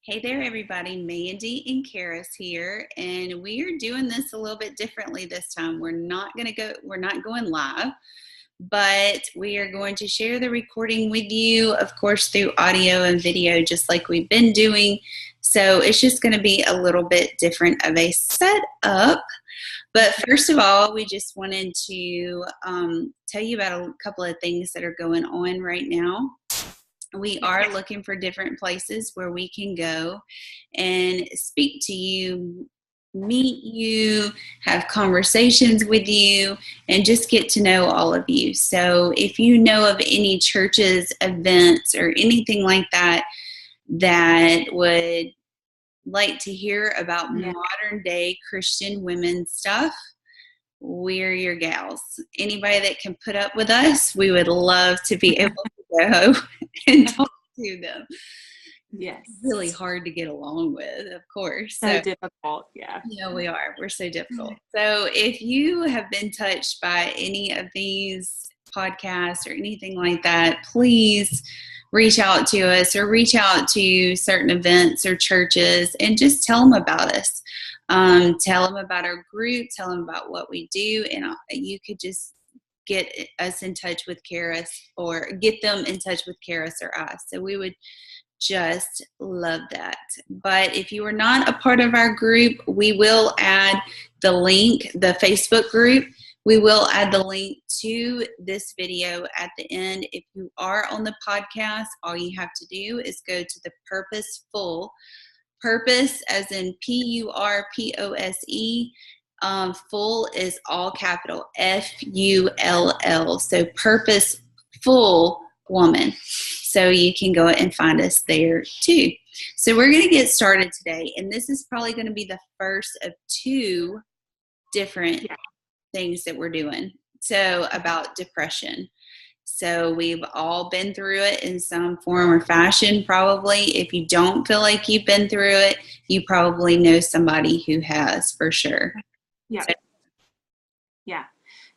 Hey there, everybody. Mandy and Karis here, and we are doing this a little bit differently this time. We're not going live, but we are going to share the recording with you, of course, through audio and video, just like we've been doing. So it's just going to be a little bit different of a setup. But first of all, we just wanted to tell you about a couple of things that are going on right now. We are looking for different places where we can go and speak to you, meet you, have conversations with you, and just get to know all of you. So if you know of any churches, events, or anything like that that would like to hear about modern day Christian women stuff, we're your gals. Anybody that can put up with us, we would love to be able to go and talk to them. Yes. It's really hard to get along with, of course. So difficult, yeah. Yeah, we are. We're so difficult. So if you have been touched by any of these podcasts or anything like that, please reach out to us or reach out to certain events or churches and just tell them about us. Tell them about our group, tell them about what we do, and you could just get us in touch with Karis or get them in touch with Karis or us. So we would just love that. But if you are not a part of our group, we will add the link, the Facebook group. We will add the link to this video at the end. If you are on the podcast, all you have to do is go to the PurposeFULL. Purpose as in PURPOSE. Full is all capital FULL. So Purposeful Woman. So you can go and find us there too. So we're going to get started today. And this is probably going to be the first of two different things that we're doing. So about depression. So we've all been through it in some form or fashion, probably. If you don't feel like you've been through it, you probably know somebody who has, for sure. Yeah.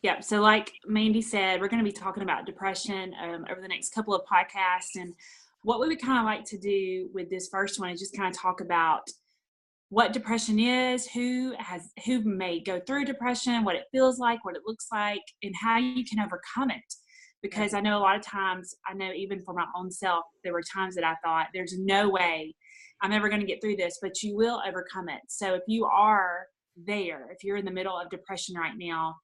Yeah. So like Mandy said, we're going to be talking about depression over the next couple of podcasts. And what we would kind of like to do with this first one is just kind of talk about what depression is, who may go through depression, what it feels like, what it looks like, and how you can overcome it. Because I know a lot of times, I know even for my own self, there were times that I thought there's no way I'm ever going to get through this, but you will overcome it. So if you are there, if you're in the middle of depression right now,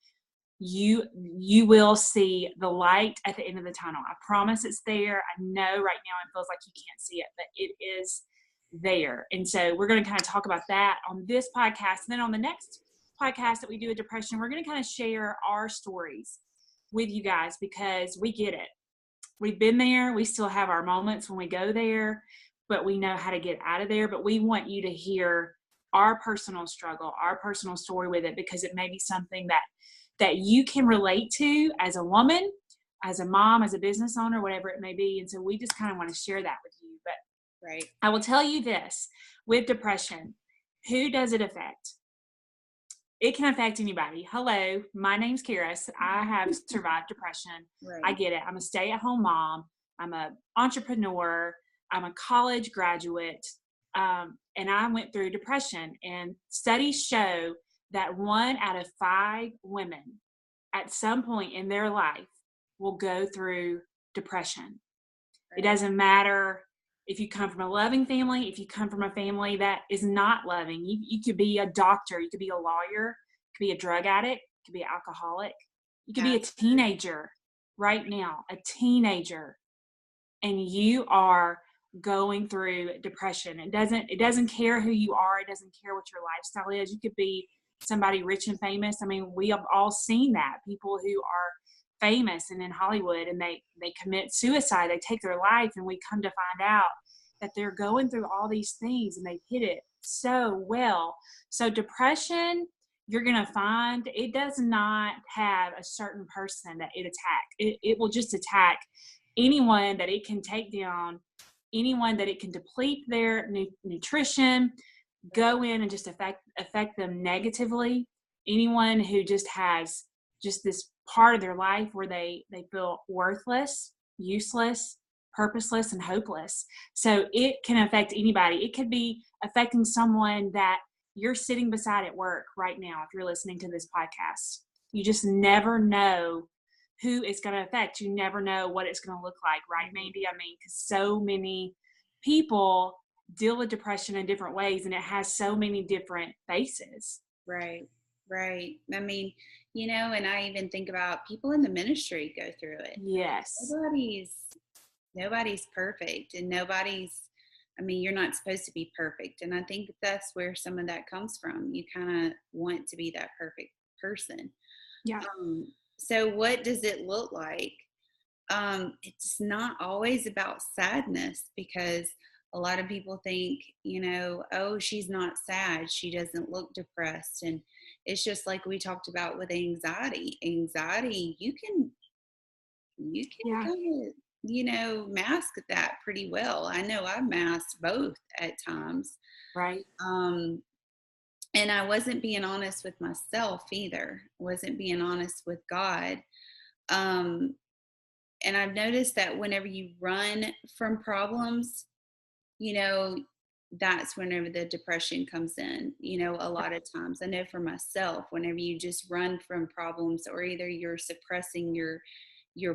you will see the light at the end of the tunnel. I promise it's there. I know right now it feels like you can't see it, but it is there. And so we're going to kind of talk about that on this podcast. And then on the next podcast that we do with depression, we're going to kind of share our stories with you guys because we get it. We've been there. We still have our moments when we go there, but we know how to get out of there. But we want you to hear our personal struggle, our personal story with it, because it may be something that you can relate to as a woman, as a mom, as a business owner, whatever it may be. And so we just kind of want to share that with you. But right, I will tell you this, with depression, who does it affect? It can affect anybody. Hello, my name's Karis. I have survived depression. right. I get it. I'm a stay-at-home mom. I'm an entrepreneur. I'm a college graduate. And I went through depression. And studies show that 1 out of 5 women at some point in their life will go through depression. Right. It doesn't matter if you come from a loving family, if you come from a family that is not loving. You could be a doctor, you could be a lawyer, you could be a drug addict, you could be an alcoholic, you could be a teenager right now, a teenager, and you are going through depression. It doesn't care who you are, it doesn't care what your lifestyle is. You could be somebody rich and famous. I mean, we have all seen that. People who are famous and in Hollywood, and they commit suicide, they take their life, and we come to find out that they're going through all these things and they hid it so well. So depression, you're going to find it does not have a certain person that it attacks. It will just attack anyone that it can take down, anyone that it can deplete their nutrition, go in and just affect them negatively. Anyone who just has just this part of their life where they feel worthless, useless, purposeless and hopeless. So it can affect anybody. It could be affecting someone that you're sitting beside at work right now if you're listening to this podcast. You just never know who it's going to affect. You never know what it's going to look like, right, Mandy? I mean, because so many people deal with depression in different ways, and it has so many different faces. Right, right. I mean, and I even think about people in the ministry go through it. Yes. Nobody's perfect, and you're not supposed to be perfect. And I think that's where some of that comes from. You kind of want to be that perfect person. Yeah. So what does it look like? It's not always about sadness, because a lot of people think, oh, she's not sad, she doesn't look depressed. And it's just like we talked about with anxiety. You can Yeah. kind of, mask that pretty well. I know I've masked both at times. Right. And I wasn't being honest with myself either. Wasn't being honest with God. And I've noticed that whenever you run from problems, that's whenever the depression comes in, a lot of times. I know for myself, whenever you just run from problems, or either you're suppressing your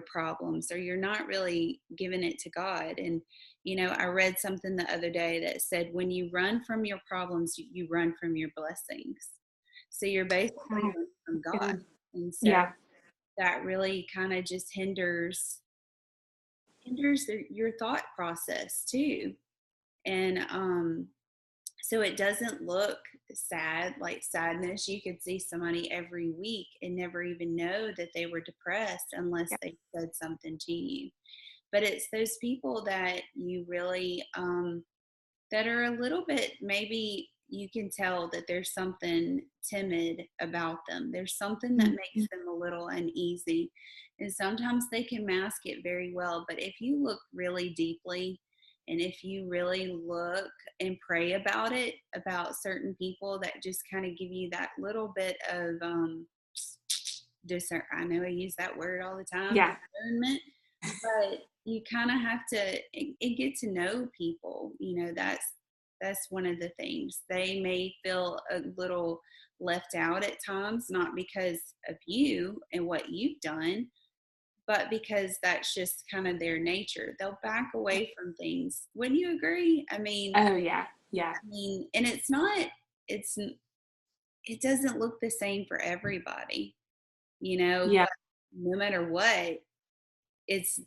problems, or you're not really giving it to God. And, I read something the other day that said, when you run from your problems, you run from your blessings. So you're basically running from God. And so that really kind of just hinders your thought process too. And so it doesn't look sad, like sadness. You could see somebody every week and never even know that they were depressed unless they said something to you. But it's those people that you really that are a little bit, maybe you can tell that there's something timid about them. There's something that makes them a little uneasy. And sometimes they can mask it very well. But if you look really deeply, and if you really look and pray about it, about certain people that just kind of give you that little bit of I know I use that word all the time, discernment, but you kind of have to get to know people. That's one of the things. They may feel a little left out at times, not because of you and what you've done, but because that's just kind of their nature. They'll back away from things. Wouldn't you agree? I mean, oh yeah. And it doesn't look the same for everybody, but no matter what, if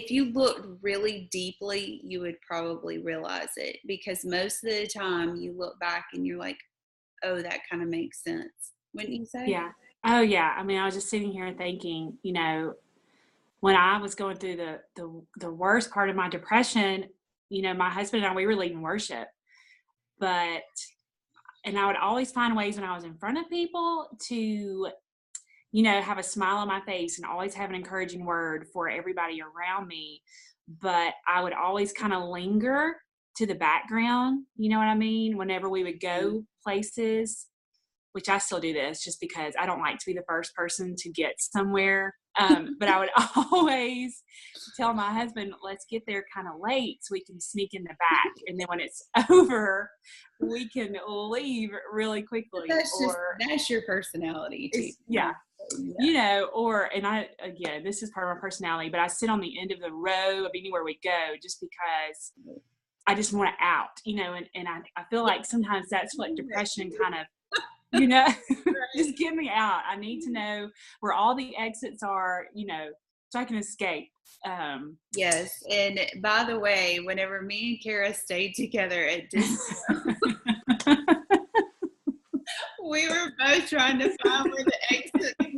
you looked really deeply, you would probably realize it, because most of the time you look back and you're like, oh, that kind of makes sense. Wouldn't you say? Yeah. Oh yeah. I mean, I was just sitting here thinking, when I was going through the worst part of my depression, my husband and I, we were leading worship, and I would always find ways when I was in front of people to, have a smile on my face and always have an encouraging word for everybody around me. But I would always kind of linger to the background, you know what I mean? Whenever we would go places, which I still do this just because I don't like to be the first person to get somewhere. But I would always tell my husband, let's get there kind of late so we can sneak in the back. And then when it's over, we can leave really quickly. That's your personality too. Yeah. Again, this is part of my personality, but I sit on the end of the row of anywhere we go just because I just want to out, and I feel like sometimes that's what depression kind of, just get me out. I need to know where all the exits are, so I can escape. Yes. And by the way, whenever me and Kara stayed together at Disney, we were both trying to find where the exits were.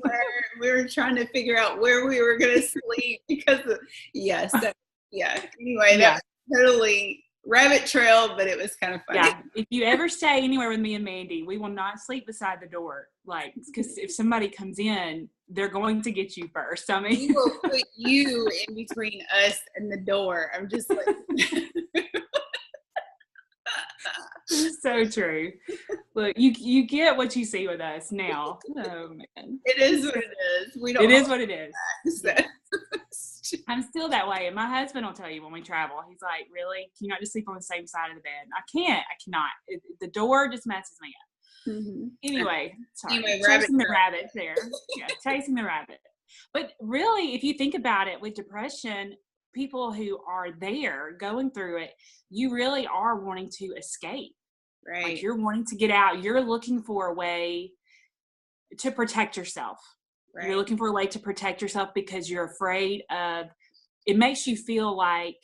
We were trying to figure out where we were going to sleep because Anyway, that was totally rabbit trail, but it was kind of funny. Yeah. If you ever stay anywhere with me and Mandy, we will not sleep beside the door. Like, because if somebody comes in, they're going to get you first. I mean, we will put you in between us and the door. I'm just like, so true. Look, you get what you see with us now. Oh man, it is what it is. It is what it is. So. I'm still that way. And my husband will tell you when we travel, he's like, really? Can you not just sleep on the same side of the bed? I can't. I cannot. The door just messes me up. Mhm. Anyway, sorry. Anyway, rabbit Chasing the trail. rabbit there. Yeah, chasing the rabbit. But really, if you think about it with depression, people who are there going through it, you really are wanting to escape. Like Right. you're wanting to get out. You're looking for a way to protect yourself. You're Right. looking for a way to protect yourself because you're afraid of it makes you feel like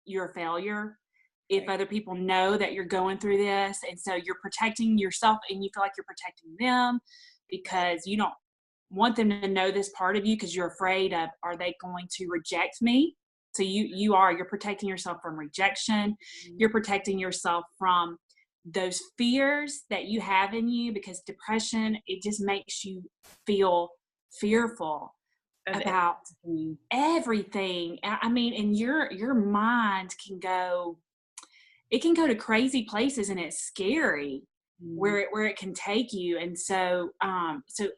you're a failure if Right. other people know that you're going through this. And so you're protecting yourself and you feel like you're protecting them because you don't want them to know this part of you because you're afraid of, are they going to reject me? So you're protecting yourself from rejection. Mhm. You're protecting yourself from those fears that you have in you because depression, it just makes you feel fearful Of about everything. everything. I mean, and your mind can go, it can go to crazy places and it's scary Mhm. where it can take you. And so so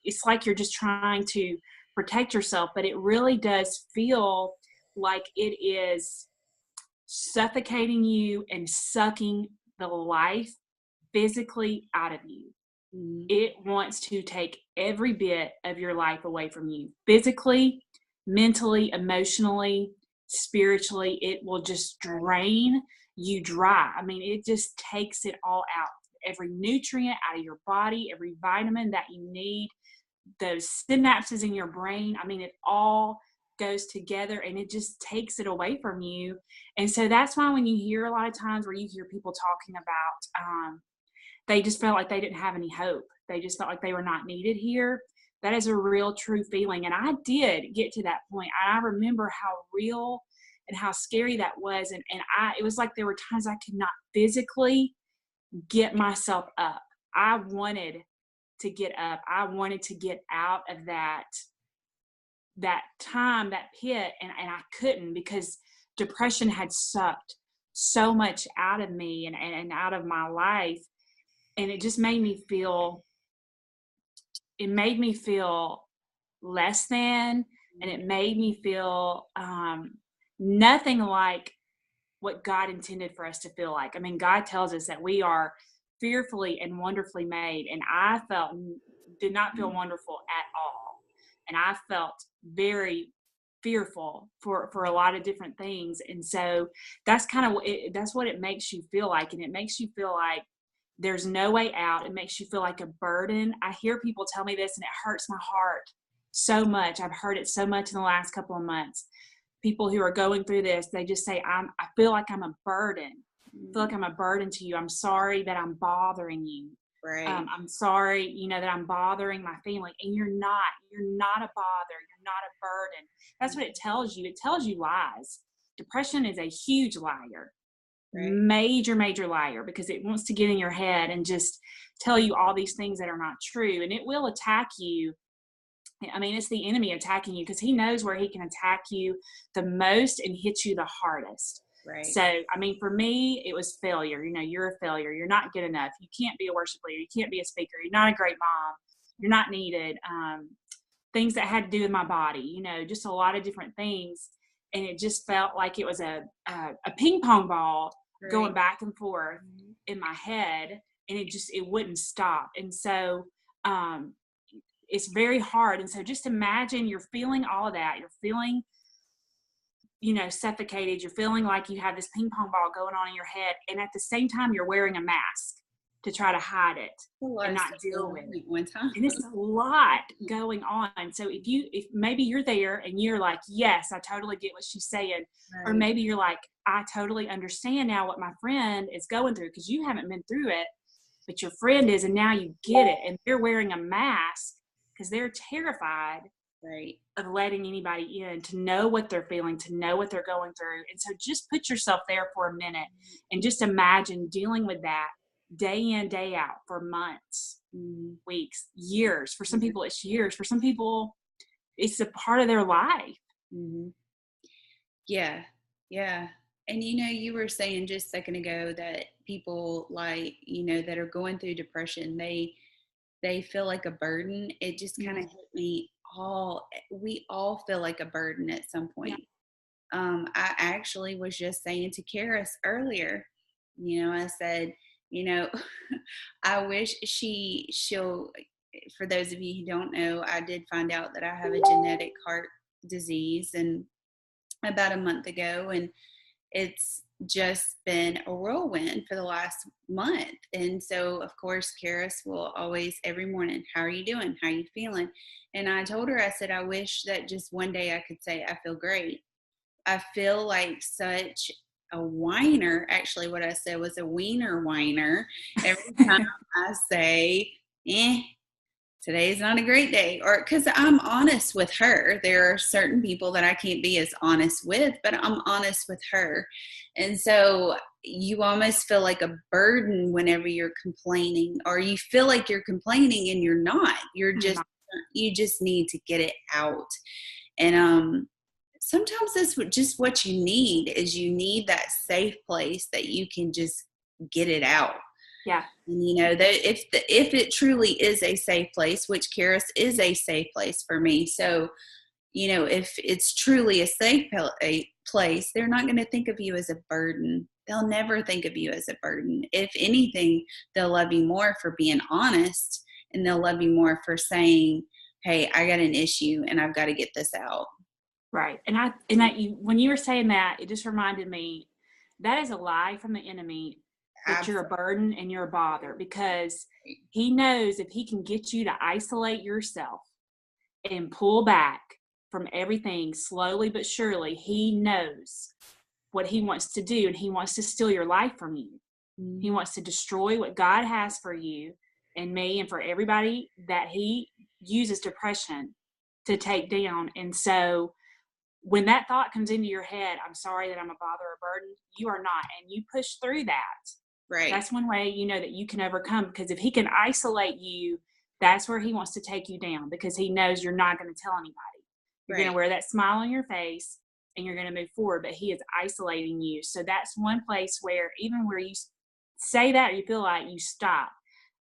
it's like you're just trying to protect yourself, but it really does feel like it is suffocating you and sucking the life physically out of you. Mhm. It wants to take every bit of your life away from you physically, mentally, emotionally, spiritually. It will just Right. drain you dry. I mean, it just takes it all out. Every nutrient out of your body, every vitamin that you need, those synapses in your brain. I mean, it all goes together and it just takes it away from you. And so that's why when you hear a lot of times where you hear people talking about, they just felt like they didn't have any hope. They just felt like they were not needed here. That is a real true feeling. And I did get to that point. I remember how real and how scary that was. And it was like there were times I could not physically get myself up. I wanted to get up. I wanted to get out of that time, that pit, and I couldn't because depression had sucked so much out of me and out of my life. And it just made me feel it made me feel less than, and it made me feel nothing like what God intended for us to feel like. I mean, God tells us that we are fearfully and wonderfully made, and I did not feel wonderful at all, and I felt very fearful for a lot of different things. And so that's kind of that's what it makes you feel like, and it makes you feel like there's no way out. It makes you feel like a burden. I hear people tell me this and it hurts my heart so much. I've heard it so much in the last couple of months. People who are going through this, they just say, I feel like I'm a burden. I feel like Mhm. I'm a burden to you. I'm sorry that I'm bothering you. Right. I'm sorry, that I'm bothering my family. And you're not. You're not a bother. You're not a burden. That's what it tells you. It tells you lies. Depression is a huge liar, Right. major liar, because it wants to get in your head and just tell you all these things that are not true. And it will attack you. I mean, it's the enemy attacking you because he knows where he can attack you the most and hit you the hardest. Right. So, I mean, for me, it was failure. You're a failure. You're not good enough. You can't be a worship leader. You can't be a speaker. You're not a great mom. You're not needed. Things that had to do with my body, just a lot of different things. And it just felt like it was a ping pong ball going Right. back and forth Mhm. in my head. And it wouldn't stop. And so, um, it's very hard. And so just imagine you're feeling all of that. You're feeling, suffocated. You're feeling like you have this ping pong ball going on in your head. And at the same time, you're wearing a mask to try to hide it A lot and of not stuff deal going with on it. at one time. And it's a lot going on. So if maybe you're there and you're like, yes, I totally get what she's saying. Or Right. maybe you're like, I totally understand now what my friend is going through because you haven't been through it, but your friend is, and now you get it. And they're wearing a mask because they're terrified Right. of letting anybody in to know what they're feeling, to know what they're going through. And so just put yourself there for a minute and just imagine dealing with that day in, day out for months, Mhm. weeks, years. For some Yeah. people, it's years. For some people, it's a part of their life. Mhm. Yeah. Yeah. And you were saying just a second ago that people like, that are going through depression, they feel like a burden. It just kind of Mhm. hit me all feel like a burden at some Yeah. point. I actually was just saying to Karis earlier, I said, you know, I wish she'll, for those of you who don't know, I did find out that I have a genetic heart disease and about a month ago, and it's just been a whirlwind for the last month. And so, of course, Karis will always, every morning, how are you doing? How are you feeling? And I told her, I said, I wish that just one day I could say, I feel great. I feel like such a whiner. Actually, what I said was a wiener whiner. Every time I say, today's not a great day, or because I'm honest with her. There are certain people that I can't be as honest with, but I'm honest with her. And so you almost feel like a burden whenever you're complaining, or you feel like you're complaining and you're not. You just need to get it out. And sometimes that's just what you need, is you need that safe place that you can just get it out. Yeah. And that if it truly is a safe place, which Karis is a safe place for me. So, if it's truly a safe place, they're not going to think of you as a burden. They'll never think of you as a burden. If anything, they'll love you more for being honest, and they'll love you more for saying, hey, I got an issue and I've got to get this out. Right. When you were saying that, it just reminded me that is a lie from the enemy, that Absolutely. you're a burden and you're a bother, because he knows if he can get you to isolate yourself and pull back from everything slowly but surely, he knows what he wants to do, and he wants to steal your life from you. Mm-hmm. He wants to destroy what God has for you and me and for everybody that he uses depression to take down. And so when that thought comes into your head, I'm sorry that I'm a bother or burden, you are not. And you push through that. Right. That's one way that you can overcome, because if he can isolate you, that's where he wants to take you down, because he knows you're not going to tell anybody. You're going to wear that smile on your face and you're going to move forward, but he is isolating you. So that's one place where even where you say that, you feel like you stop,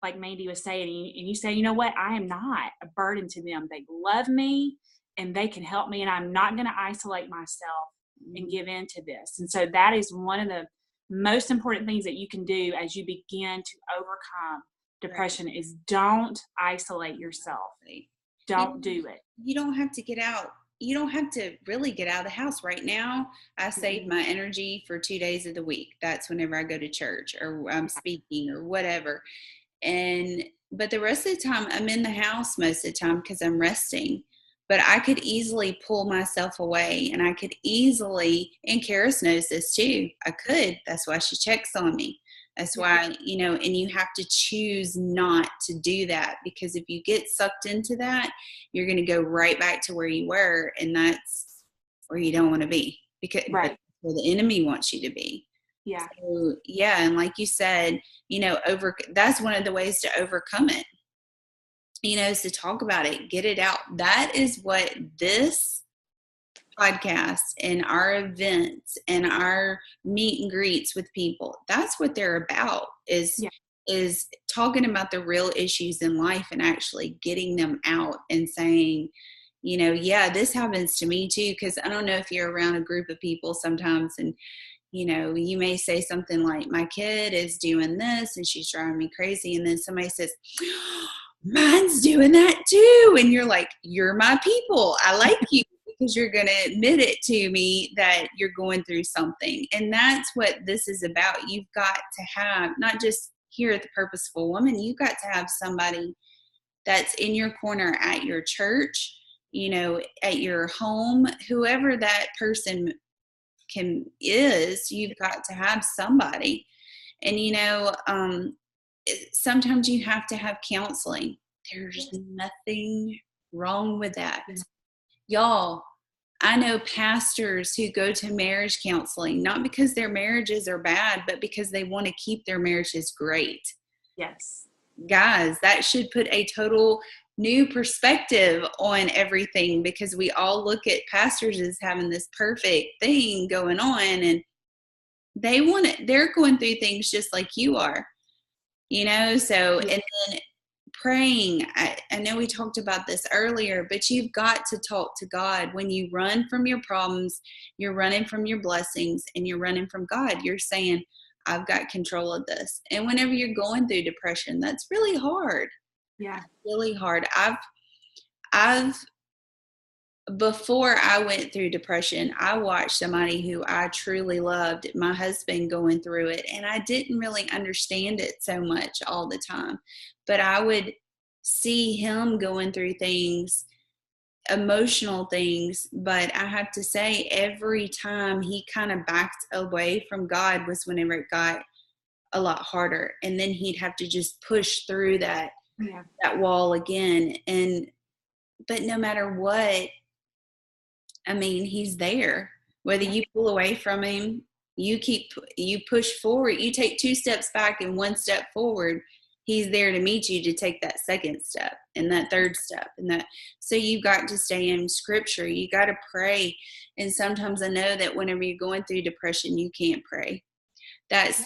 like Mandy was saying, and you say, you know what, I am not a burden to them. They love me and they can help me, and I'm not going to isolate myself and give in to this. And so that is one of the most important things that you can do as you begin to overcome depression, is don't isolate yourself. Don't do it. You don't have to get out. You don't have to really get out of the house right now. I save my energy for 2 days of the week. That's whenever I go to church or I'm speaking or whatever. But the rest of the time I'm in the house most of the time because I'm resting. But I could easily pull myself away, and I could easily, and Karis knows this too, I could. That's why she checks on me. That's why, and you have to choose not to do that, because if you get sucked into that, you're going to go right back to where you were, and that's where you don't want to be, because that's where the enemy wants you to be. Yeah. So, and like you said, that's one of the ways to overcome it. Is to talk about it, get it out. That is what this podcast and our events and our meet and greets with people, that's what they're about, is talking about the real issues in life and actually getting them out and saying, this happens to me too. Because I don't know if you're around a group of people sometimes, and you may say something like, my kid is doing this and she's driving me crazy, and then somebody says, mine's doing that too. And you're like, you're my people. I like you because you're going to admit it to me that you're going through something. And that's what this is about. You've got to have, not just here at the Purposeful Woman, you've got to have somebody that's in your corner at your church, at your home, whoever that person is, you've got to have somebody. And, sometimes you have to have counseling. There's nothing wrong with that. Y'all, I know pastors who go to marriage counseling, not because their marriages are bad, but because they want to keep their marriages great. Yes. Guys, that should put a total new perspective on everything, because we all look at pastors as having this perfect thing going on, and they're going through things just like you are. So, and then praying. I know we talked about this earlier, but you've got to talk to God. When you run from your problems, you're running from your blessings, and you're running from God. You're saying, I've got control of this. And whenever you're going through depression, that's really hard. Yeah. Really hard. I've before I went through depression, I watched somebody who I truly loved, my husband, going through it. And I didn't really understand it so much all the time. But I would see him going through things, emotional things. But I have to say, every time he kind of backed away from God was whenever it got a lot harder. And then he'd have to just push through that wall again. But no matter what, I mean, he's there. Whether you pull away from him, you push forward, you take 2 steps back and 1 step forward, he's there to meet you to take that second step and that third step so you've got to stay in scripture. You got to pray. And sometimes I know that whenever you're going through depression, you can't pray. That's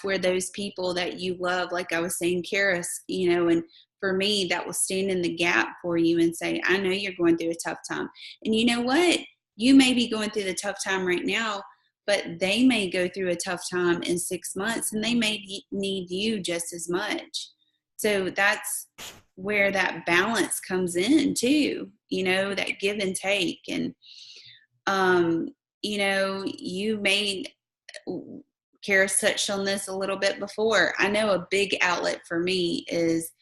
where those people that you love, like I was saying, Karis, and for me, that will stand in the gap for you and say, I know you're going through a tough time. And you know what? You may be going through the tough time right now, but they may go through a tough time in 6 months, and they may need you just as much. So that's where that balance comes in too, that give and take. And, you may, Karis touched on this a little bit before. I know a big outlet for me is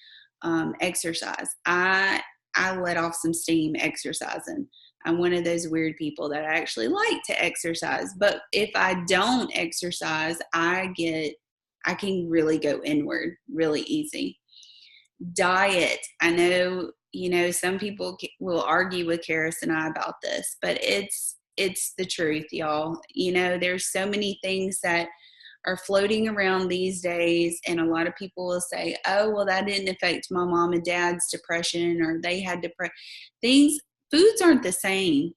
exercise. I let off some steam exercising. I'm one of those weird people that I actually like to exercise. But if I don't exercise, I can really go inward really easy. Diet. I know, some people will argue with Karis and I about this, but it's the truth, y'all. There's so many things that are floating around these days, and a lot of people will say, oh, well, that didn't affect my mom and dad's depression, or they had things. Foods aren't the same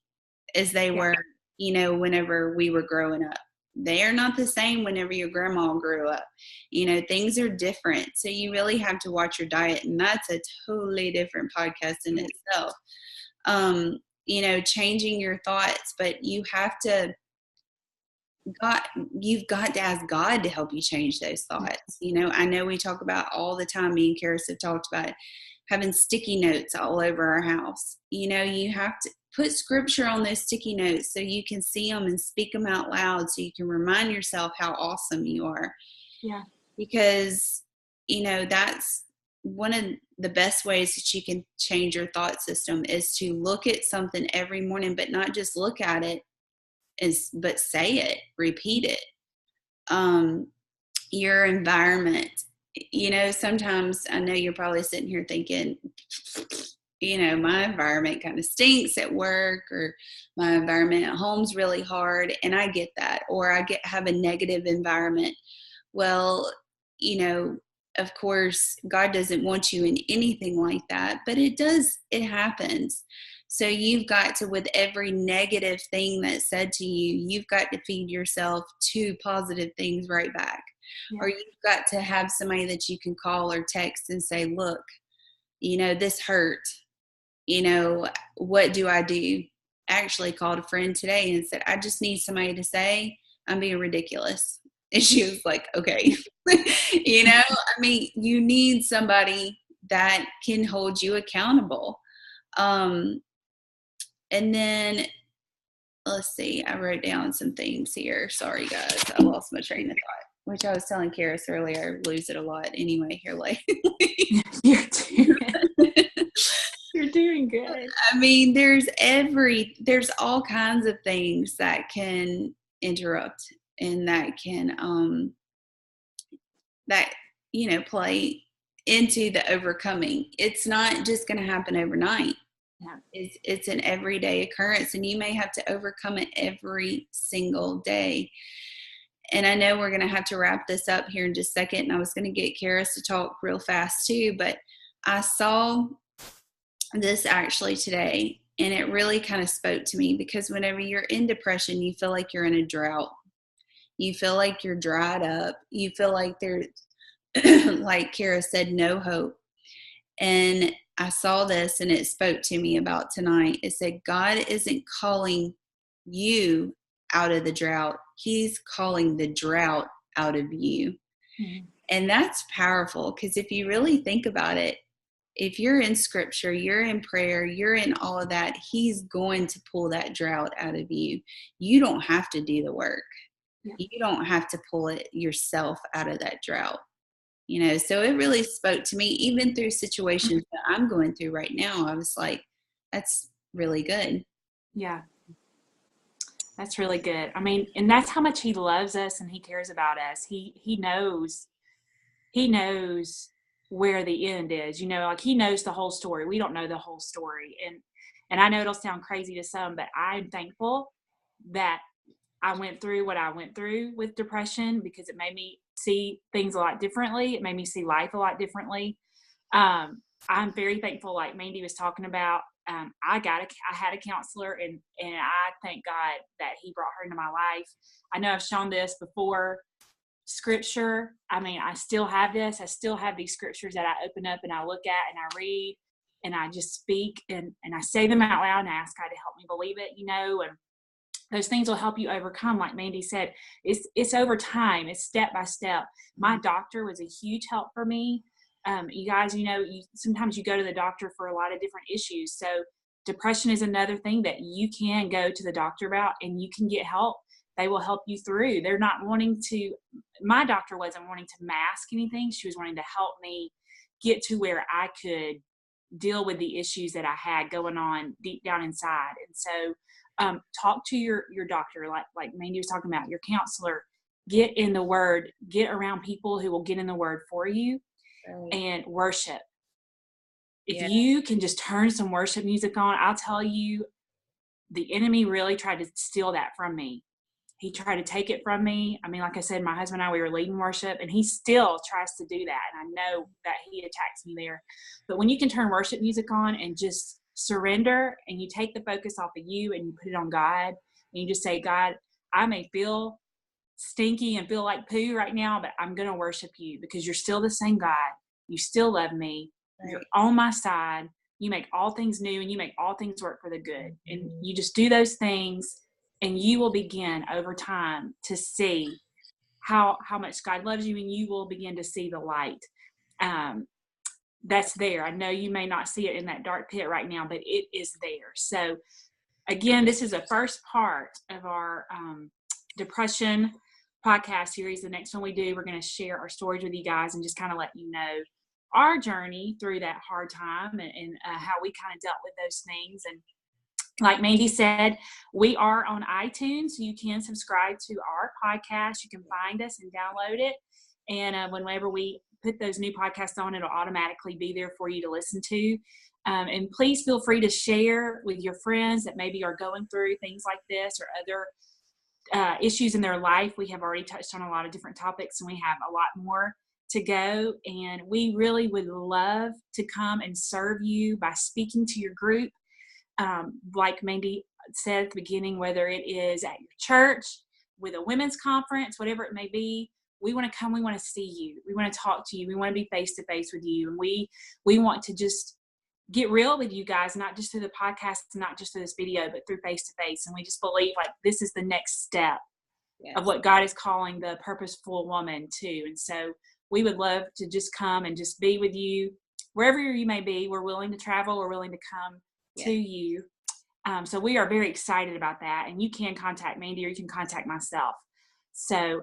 as they were, whenever we were growing up. They are not the same whenever your grandma grew up. Things are different. So you really have to watch your diet, and that's a totally different podcast in itself. Changing your thoughts, but you've got to ask God to help you change those thoughts. I know we talk about all the time, me and Karis have talked about having sticky notes all over our house. You have to put scripture on those sticky notes so you can see them and speak them out loud, so you can remind yourself how awesome you are. Yeah. Because, that's one of the best ways that you can change your thought system, is to look at something every morning, but not just look at it, but say it, repeat it. Your environment, sometimes I know you're probably sitting here thinking, my environment kind of stinks at work, or my environment at home's really hard. And I get that, or have a negative environment. Well, of course, God doesn't want you in anything like that, but it happens. So you've got to, with every negative thing that's said to you, you've got to feed yourself 2 positive things right back. Yeah. Or you've got to have somebody that you can call or text and say, look, this hurt. What do I do? I actually called a friend today and said, I just need somebody to say I'm being ridiculous. And she was like, okay. You need somebody that can hold you accountable. And then, let's see, I wrote down some things here. Sorry, guys. I lost my train of thought, which I was telling Karis earlier. I lose it a lot anyway here lately. You're doing good. There's all kinds of things that can interrupt, and that can, play into the overcoming. It's not just going to happen overnight. Yeah. It's an everyday occurrence, and you may have to overcome it every single day. And I know we're going to have to wrap this up here in just a second, and I was going to get Karis to talk real fast too, but I saw this actually today, and it really kind of spoke to me, because whenever you're in depression, you feel like you're in a drought. You feel like you're dried up. You feel like there's, like Karis said, no hope. And I saw this and it spoke to me about tonight. It said, God isn't calling you out of the drought. He's calling the drought out of you. Mm-hmm. And that's powerful, because if you really think about it, if you're in scripture, you're in prayer, you're in all of that, he's going to pull that drought out of you. You don't have to do the work. Yeah. You don't have to pull it yourself out of that drought. So it really spoke to me, even through situations that I'm going through right now. I was like, that's really good. Yeah. That's really good. I mean, and that's how much he loves us and he cares about us. He knows where the end is. Like he knows the whole story. We don't know the whole story. And I know it'll sound crazy to some, but I'm thankful that I went through what I went through with depression, because it made me see things a lot differently. It made me see life a lot differently. I'm very thankful, like Mandy was talking about. I had a counselor, and I thank God that he brought her into my life. I know I've shown this before. Scripture. I mean, I still have this. I still have these scriptures that I open up and I look at and I read and I just speak and I say them out loud and I ask God to help me believe it, and those things will help you overcome. Like Mandy said, it's over time. It's step by step. My doctor was a huge help for me. You guys, sometimes you go to the doctor for a lot of different issues. So depression is another thing that you can go to the doctor about and you can get help. They will help you through. They're not wanting to, my doctor wasn't wanting to mask anything. She was wanting to help me get to where I could deal with the issues that I had going on deep down inside. And so talk to your doctor, like Mandy was talking about, your counselor. Get in the word, get around people who will get in the word for you, and worship. If you can just turn some worship music on, I'll tell you, the enemy really tried to steal that from me. He tried to take it from me. I mean, like I said, my husband and I, we were leading worship, and he still tries to do that. And I know that he attacks me there. But when you can turn worship music on and just surrender, and you take the focus off of you and you put it on God, and you just say, God, I may feel stinky and feel like poo right now, but I'm going to worship you because you're still the same God. You still love me. Right. You're on my side. You make all things new and you make all things work for the good. And you just do those things, and you will begin over time to see how much God loves you, and you will begin to see the light that's there. I know you may not see it in that dark pit right now, but it is there. So again, this is the first part of our depression podcast series. The next one we do, we're going to share our stories with you guys and just kind of let you know our journey through that hard time and how we kind of dealt with those things. And like Mandy said, we are on iTunes, so you can subscribe to our podcast. You can find us and download it. And whenever we put those new podcasts on, it'll automatically be there for you to listen to. And please feel free to share with your friends that maybe are going through things like this or other issues in their life. We have already touched on a lot of different topics, and we have a lot more to go. And we really would love to come and serve you by speaking to your group. Like Mandy said at the beginning, whether it is at your church, with a women's conference, whatever it may be, we want to come, we want to see you, we want to talk to you, we want to be face to face with you. And we want to just get real with you guys, not just through the podcast, not just through this video, but through face to face. And we just believe like this is the next step of what God is calling the purposeful woman to. And so we would love to just come and just be with you wherever you may be. We're willing to travel, we're willing to come to you. So we are very excited about that. And you can contact Mandy or you can contact myself. So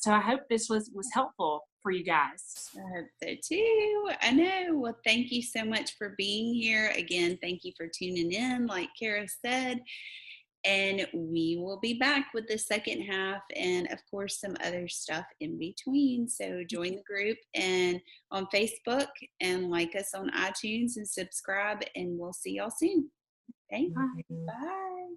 so I hope this was helpful for you guys. I hope so too. I know. Well, thank you so much for being here. Again, thank you for tuning in, like Kara said. And we will be back with the second half and, of course, some other stuff in between. So join the group and on Facebook and like us on iTunes and subscribe, and we'll see y'all soon. Thanks. Bye. Bye.